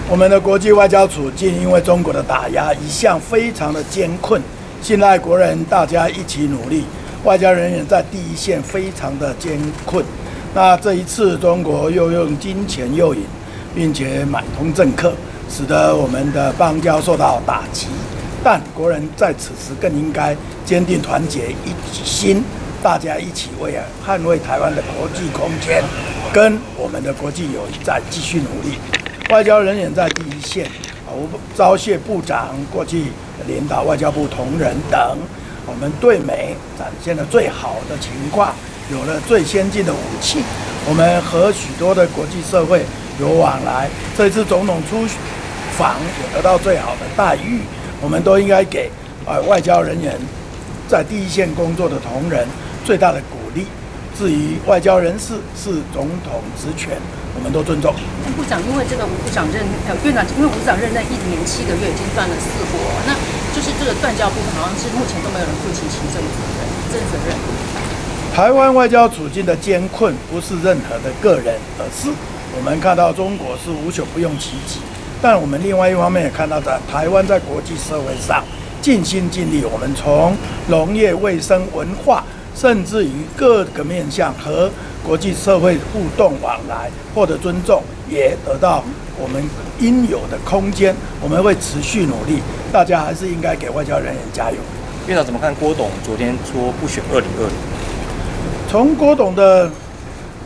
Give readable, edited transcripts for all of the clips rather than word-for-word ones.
我们的国际外交处境因为中国的打压，一向非常的艰困。信赖国人，大家一起努力。外交人员在第一线非常的艰困。那这一次，中国又用金钱诱引，并且买通政客，使得我们的邦交受到打击。但国人在此时更应该坚定团结一心，大家一起为捍卫台湾的国际空间，跟我们的国际友谊再继续努力。外交人员在第一线，我招谢部长过去领导外交部同仁等，我们对美展现了最好的情况，有了最先进的武器，我们和许多的国际社会有往来。这次总统出访也得到最好的待遇，我们都应该给外交人员在第一线工作的同仁最大的鼓励。至于外交人士是总统职权，我们都尊重。部长，因为这个吴部长院长，因为吴部长任内1年7个月已经断了4国，那就是这个断交部分好像是目前都没有人负起行政责任。台湾外交处境的艰困不是任何的个人，而是我们看到中国是无所不用其极，但我们另外一方面也看到在台湾在国际社会上尽心尽力，我们从农业、卫生、文化，甚至于各个面向和国际社会互动往来获得尊重，也得到我们应有的空间。我们会持续努力，大家还是应该给外交人员加油。院长怎么看郭董昨天说不选2020？从郭董的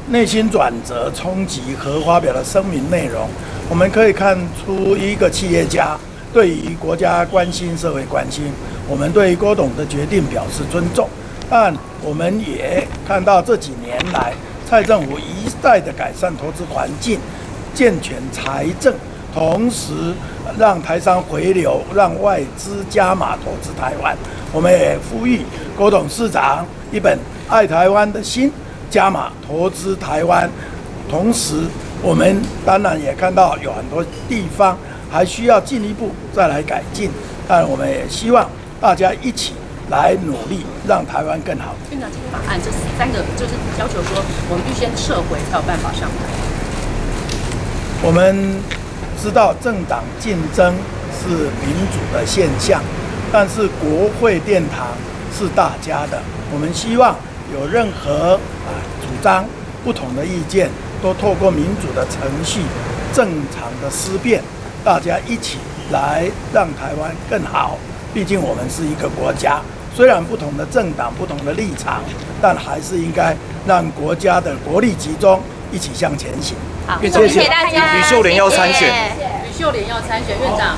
内心转折、冲击和发表的声明内容，我们可以看出一个企业家对于国家关心、社会关心。我们对郭董的决定表示尊重，但我们也看到这几年来蔡政府一再的改善投资环境、健全财政，同时让台商回流，让外资加码投资台湾。我们也呼吁郭董事长一本爱台湾的心，加码投资台湾。同时，我们当然也看到有很多地方还需要进一步再来改进，但我们也希望大家一起来努力，让台湾更好。院长，这个法案这3个就是要求说，我们必须先撤回才有办法上台。我们知道政党竞争是民主的现象，但是国会殿堂是大家的。我们希望有任何主张不同的意见，都透过民主的程序、正常的思辨，大家一起来让台湾更好。毕竟我们是一个国家，虽然不同的政党、不同的立场，但还是应该让国家的国力集中，一起向前行。好，谢谢大家。吕秀莲要参选，吕秀莲要参选，院长。